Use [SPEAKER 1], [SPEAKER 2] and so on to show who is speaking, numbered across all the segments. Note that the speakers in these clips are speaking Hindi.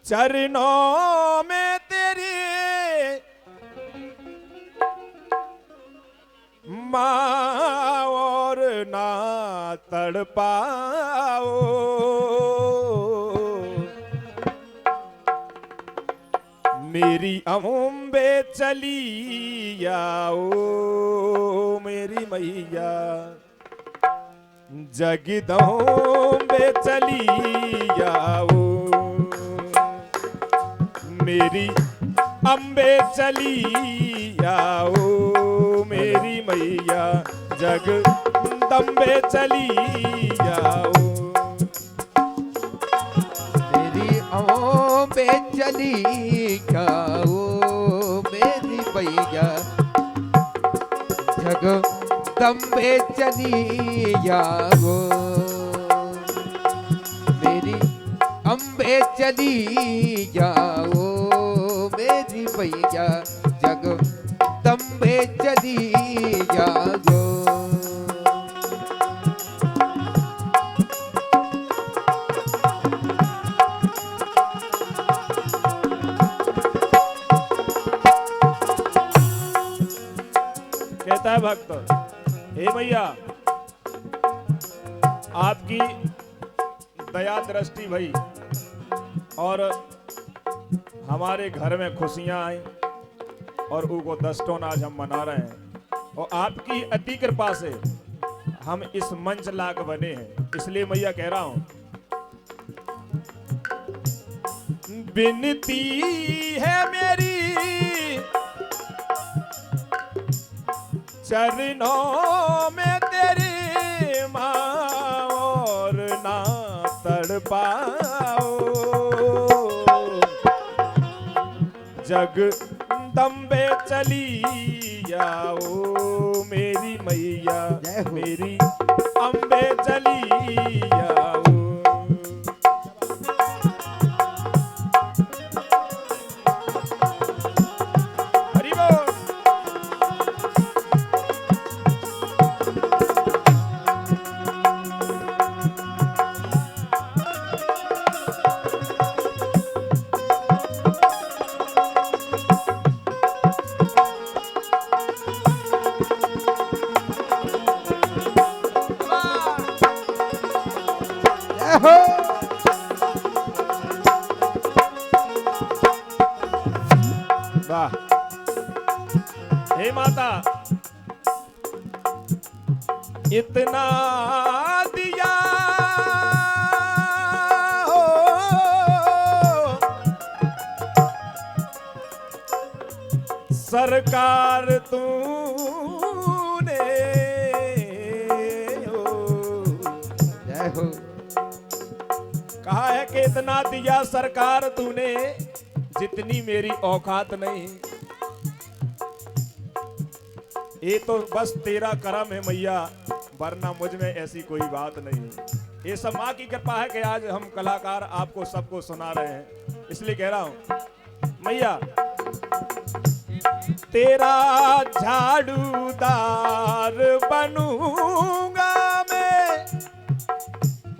[SPEAKER 1] चरणों में तेरी माँ और ना तड़पाओ, मेरी अम्बे चली आओ मेरी मैया, जगदम्बे चली आओ मेरी अम्बे चली आओ मेरी मैया, जगदम्बे चली आओ
[SPEAKER 2] मेरी अम्बे चली आओ मेरी मैया, जगदम्बे चली आओ मेरी अम्बे चली जाओ मेरी मैया, जगदम्बे चली जाओ।
[SPEAKER 1] कहता है भक्त, हे मैया आपकी दया दृष्टि भई और हमारे घर में खुशियां आई और उनको दस्तों आज हम मना रहे हैं, और आपकी अति कृपा से हम इस मंच लायक बने हैं। इसलिए मैया कह रहा हूं, विनती है मेरी चरणों में तेरी माँ और ना तड़पाओ, जगदम्बे चली आओ मेरी मैया, मेरी अम्बे चली आओ। हरि बोल। वाह, हे माता इतना दिया हो, सरकार तूने हो,
[SPEAKER 2] जय हो।
[SPEAKER 1] कहा है कि इतना दिया सरकार तूने जितनी मेरी औकात नहीं, ये तो बस तेरा करम है मैया, वरना मुझ में ऐसी कोई बात नहीं है। ये सब माँ की कृपा है कि आज हम कलाकार आपको सबको सुना रहे हैं। इसलिए कह रहा हूं मैया, तेरा झाड़ूदार बनूंगा मैं,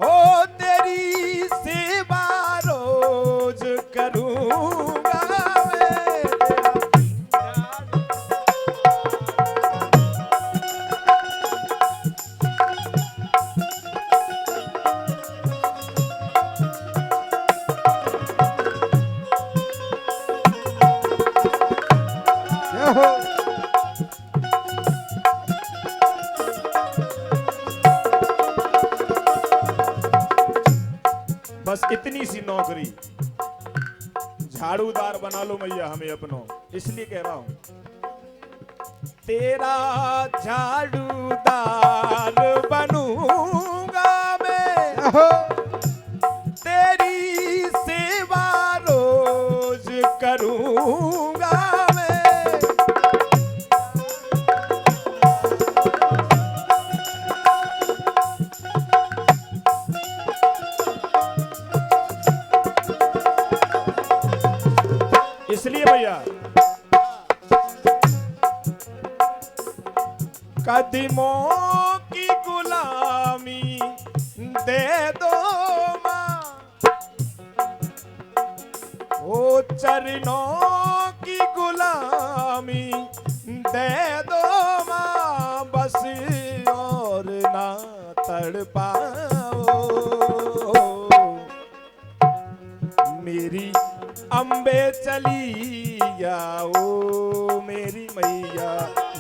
[SPEAKER 1] ओ तेरी सेवा रोज करूंगा मैं,
[SPEAKER 2] जय हो।
[SPEAKER 1] बस इतनी सी नौकरी झाड़ूदार बना लो मैया हमें अपनों। इसलिए कह रहा हूं, तेरा झाड़ूदार बनूंगा मैं, तेरी सेवा रोज करूंगा मैं, इसलिए भैया कदमों की गुलामी दे दो माँ, चरणों की गुलामी दे दो माँ बस और ना तड़पाओ। मेरी अम्बे चली जाओ मेरी मैया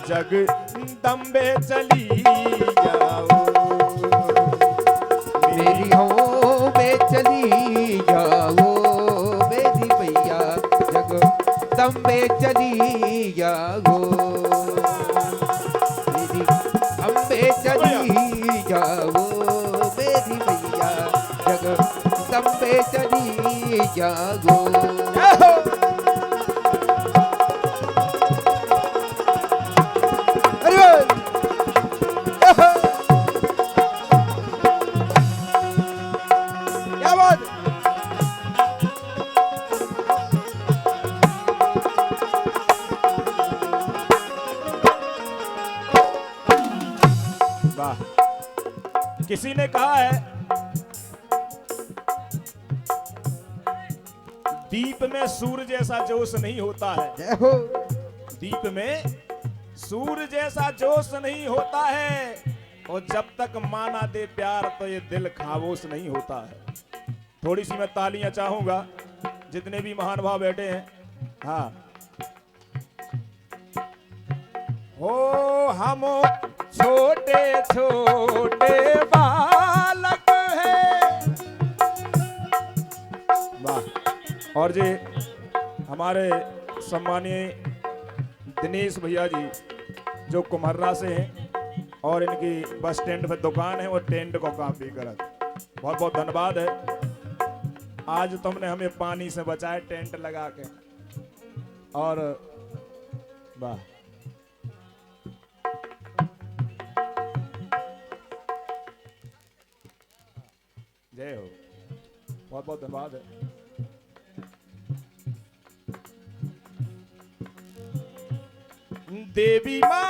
[SPEAKER 1] जगदम्बे चली जाओ।
[SPEAKER 2] मेरी हो में चली जाओ मेरी मैया जगदम्बे चली जाओ। मेरी अम्बे चली जाओ मेरी मैया जगदम्बे चली जाओ। अरे क्या बात।
[SPEAKER 1] वाह। किसी ने कहा है दीप में सूर्य जैसा जोश नहीं होता है।
[SPEAKER 2] जय हो।
[SPEAKER 1] दीप में सूर्य जैसा जोश नहीं होता है और जब तक माना दे प्यार तो ये दिल खामोश नहीं होता है। थोड़ी सी मैं तालियां चाहूंगा जितने भी महान भाव बैठे हैं। हाँ हो हम छोटे छोटे बालक हैं। वाह। और जी हमारे सम्मानीय दिनेश भैया जी जो कुम्हर्रा से हैं और इनकी बस स्टैंड पे दुकान है और टेंट को काम भी करत। बहुत बहुत धन्यवाद है। आज तुमने हमें पानी से बचाए टेंट लगा के। और वाह जय हो। बहुत बहुत धन्यवाद है। देवी माँ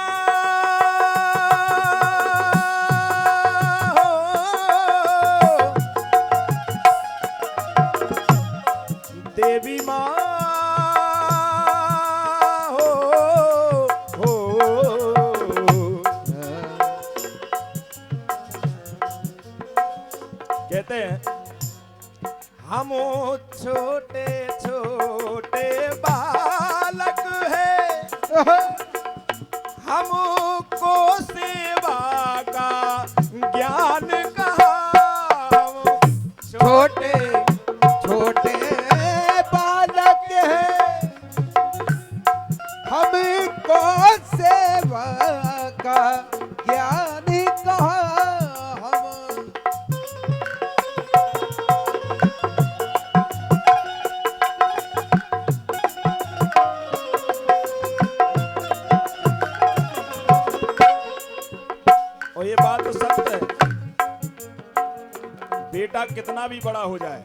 [SPEAKER 1] देवी माँ हो कहते हैं हम छोटे छोटे बालक हैं हमको सेवा का ज्ञान कहाँ।
[SPEAKER 2] छोटे छोटे बालक हैं हमको सेवा का ज्ञान कहाँ। हम
[SPEAKER 1] और ये बात तो सत्य है। बेटा कितना भी बड़ा हो जाए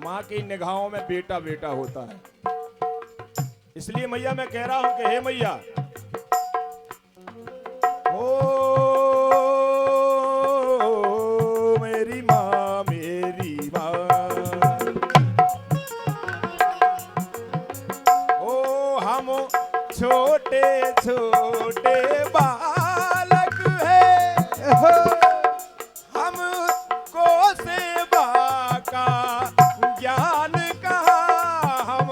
[SPEAKER 1] माँ की निगाहों में बेटा बेटा होता है। इसलिए मैया मैं कह रहा हूं कि हे मैया ओ मेरी माँ ओ हम छोटे छोटे बालक हैं हमको सेवा का ज्ञान कहाँ। हम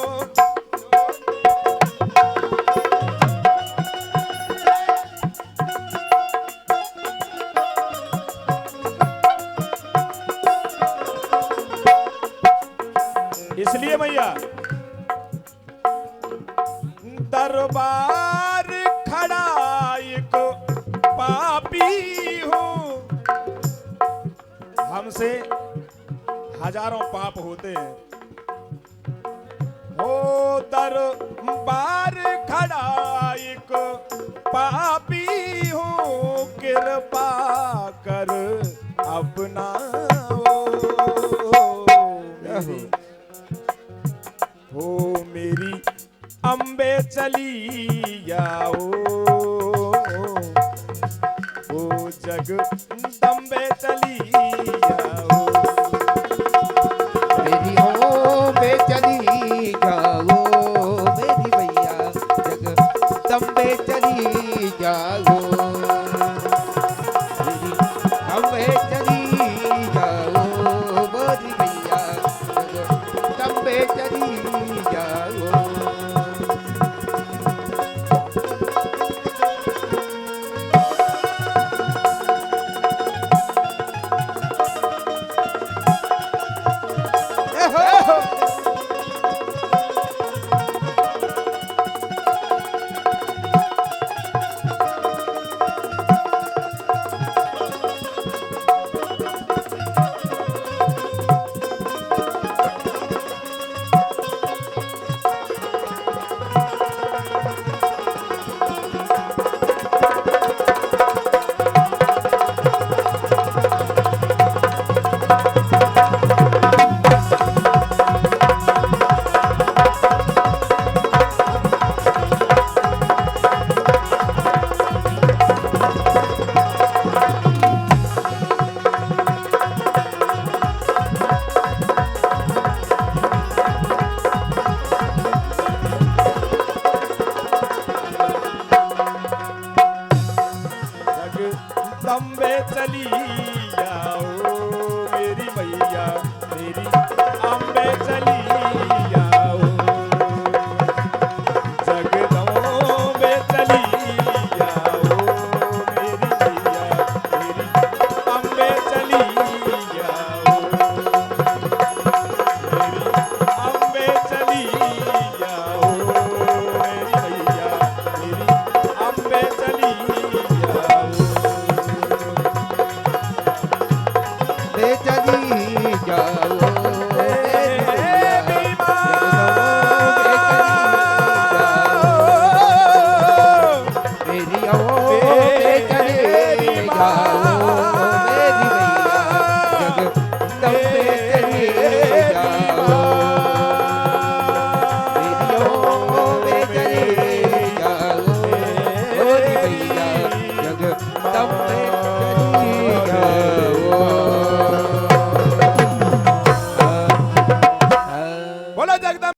[SPEAKER 1] इसलिए मैया दरबार खड़ा एक पापी हूँ। हमसे हजारों पाप होते हैं। ओ दरबार खड़ा एक पापी हूँ कृपा कर अपना हो मेरी अम्बे चली जाओ ओ जगदम्बे चली जाओ।
[SPEAKER 2] मेरी हो में जाओ, तंबे चली जाओ मोरी मैया, तंबे चली जाओ।
[SPEAKER 1] जगदम्बे चली